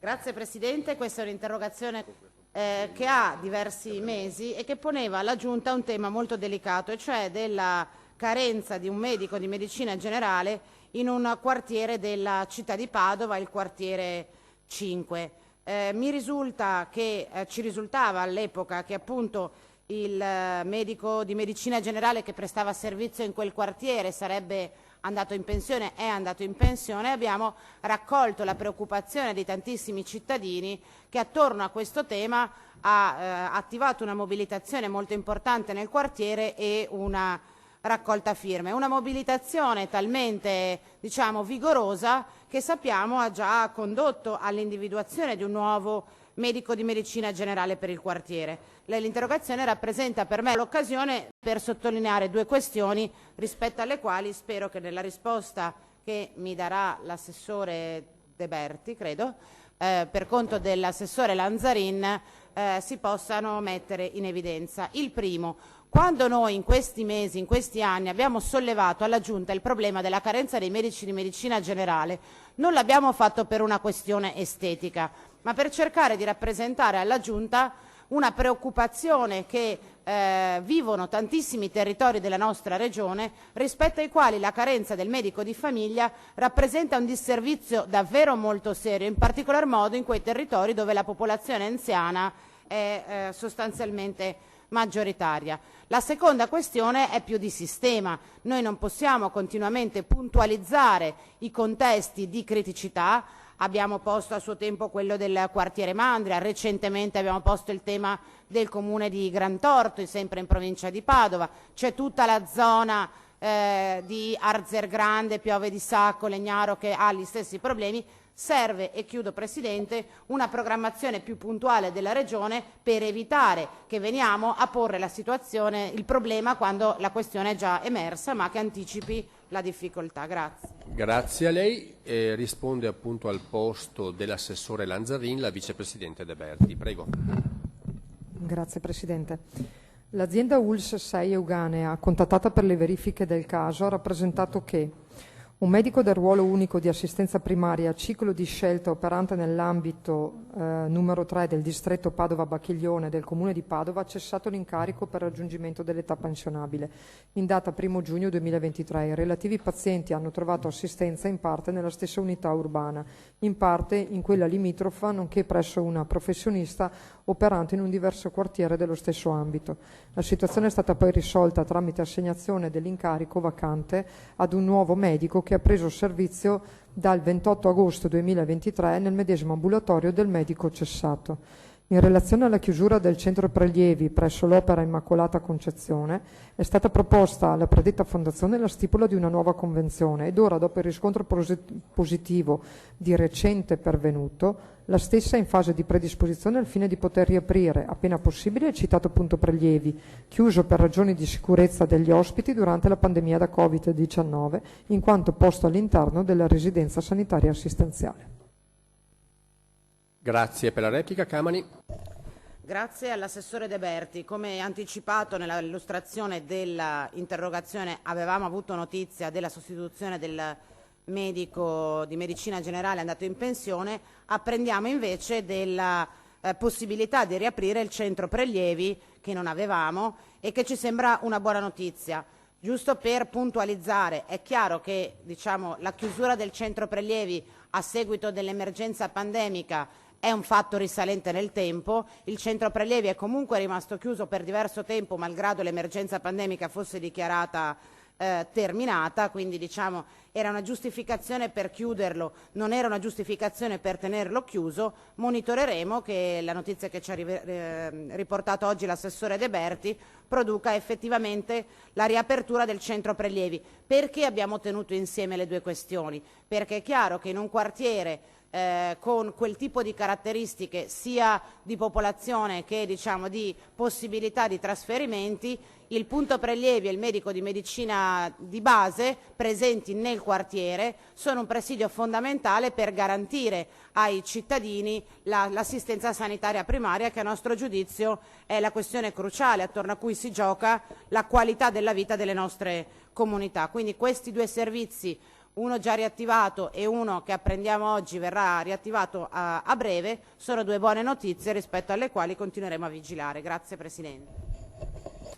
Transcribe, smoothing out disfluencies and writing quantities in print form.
Grazie Presidente, questa è un'interrogazione che ha diversi mesi e che poneva alla Giunta un tema molto delicato, e cioè della carenza di un medico di medicina generale in un quartiere della città di Padova, il quartiere 5. Mi risulta che ci risultava all'epoca che appunto il medico di medicina generale che prestava servizio in quel quartiere sarebbe andato in pensione, è andato in pensione. Abbiamo raccolto la preoccupazione di tantissimi cittadini che attorno a questo tema ha attivato una mobilitazione molto importante nel quartiere e una raccolta firme. Una mobilitazione talmente, vigorosa che sappiamo ha già condotto all'individuazione di un nuovo medico di medicina generale per il quartiere. L'interrogazione rappresenta per me l'occasione per sottolineare due questioni rispetto alle quali spero che nella risposta che mi darà l'assessore De Berti, credo, per conto dell'assessore Lanzarin, si possano mettere in evidenza. Il primo: quando noi in questi mesi, in questi anni abbiamo sollevato alla Giunta il problema della carenza dei medici di medicina generale, non l'abbiamo fatto per una questione estetica, ma per cercare di rappresentare alla Giunta una preoccupazione che vivono tantissimi territori della nostra regione, rispetto ai quali la carenza del medico di famiglia rappresenta un disservizio davvero molto serio, in particolar modo in quei territori dove la popolazione anziana è sostanzialmente maggioritaria. La seconda questione è più di sistema. Noi non possiamo continuamente puntualizzare i contesti di criticità. Abbiamo posto a suo tempo quello del quartiere Mandria, recentemente abbiamo posto il tema del comune di Grantorto, sempre in provincia di Padova, c'è tutta la zona di Arzergrande, Piove di Sacco, Legnaro che ha gli stessi problemi. Serve, e chiudo Presidente, una programmazione più puntuale della Regione per evitare che veniamo a porre la situazione, il problema quando la questione è già emersa, ma che anticipi la difficoltà. Grazie. Grazie a lei. Risponde appunto al posto dell'assessore Lanzarin la vicepresidente De Berti. Prego. Grazie Presidente. L'azienda ULSS 6 Euganea, contattata per le verifiche del caso, ha rappresentato che un medico del ruolo unico di assistenza primaria, ciclo di scelta operante nell'ambito numero 3 del distretto Padova-Bacchiglione del comune di Padova ha cessato l'incarico per raggiungimento dell'età pensionabile in data 1 giugno 2023. I relativi pazienti hanno trovato assistenza in parte nella stessa unità urbana, in parte in quella limitrofa, nonché presso una professionista operante in un diverso quartiere dello stesso ambito. La situazione è stata poi risolta tramite assegnazione dell'incarico vacante ad un nuovo medico che ha preso servizio dal 28 agosto 2023 nel medesimo ambulatorio del medico cessato. In relazione alla chiusura del centro prelievi presso l'Opera Immacolata Concezione, è stata proposta alla predetta fondazione la stipula di una nuova convenzione ed ora, dopo il riscontro positivo di recente pervenuto, la stessa è in fase di predisposizione al fine di poter riaprire, appena possibile, il citato punto prelievi, chiuso per ragioni di sicurezza degli ospiti durante la pandemia da Covid-19, in quanto posto all'interno della residenza sanitaria assistenziale. Grazie per la replica. Camani. Grazie all'assessore De Berti. Come anticipato nell'illustrazione dell'interrogazione, avevamo avuto notizia della sostituzione del medico di medicina generale andato in pensione. Apprendiamo invece della possibilità di riaprire il centro prelievi, che non avevamo e che ci sembra una buona notizia. Giusto per puntualizzare, è chiaro che la chiusura del centro prelievi a seguito dell'emergenza pandemica è un fatto risalente nel tempo. Il centro prelievi è comunque rimasto chiuso per diverso tempo, malgrado l'emergenza pandemica fosse dichiarata terminata, quindi era una giustificazione per chiuderlo, non era una giustificazione per tenerlo chiuso. Monitoreremo che la notizia che ci ha riportato oggi l'assessore De Berti produca effettivamente la riapertura del centro prelievi. Perché abbiamo tenuto insieme le due questioni? Perché è chiaro che in un quartiere con quel tipo di caratteristiche sia di popolazione che di possibilità di trasferimenti, il punto prelievi e il medico di medicina di base presenti nel quartiere sono un presidio fondamentale per garantire ai cittadini l'assistenza sanitaria primaria, che a nostro giudizio è la questione cruciale attorno a cui si gioca la qualità della vita delle nostre comunità. Quindi questi due servizi uno già riattivato e uno che apprendiamo oggi verrà riattivato a breve, sono due buone notizie rispetto alle quali continueremo a vigilare. Grazie Presidente.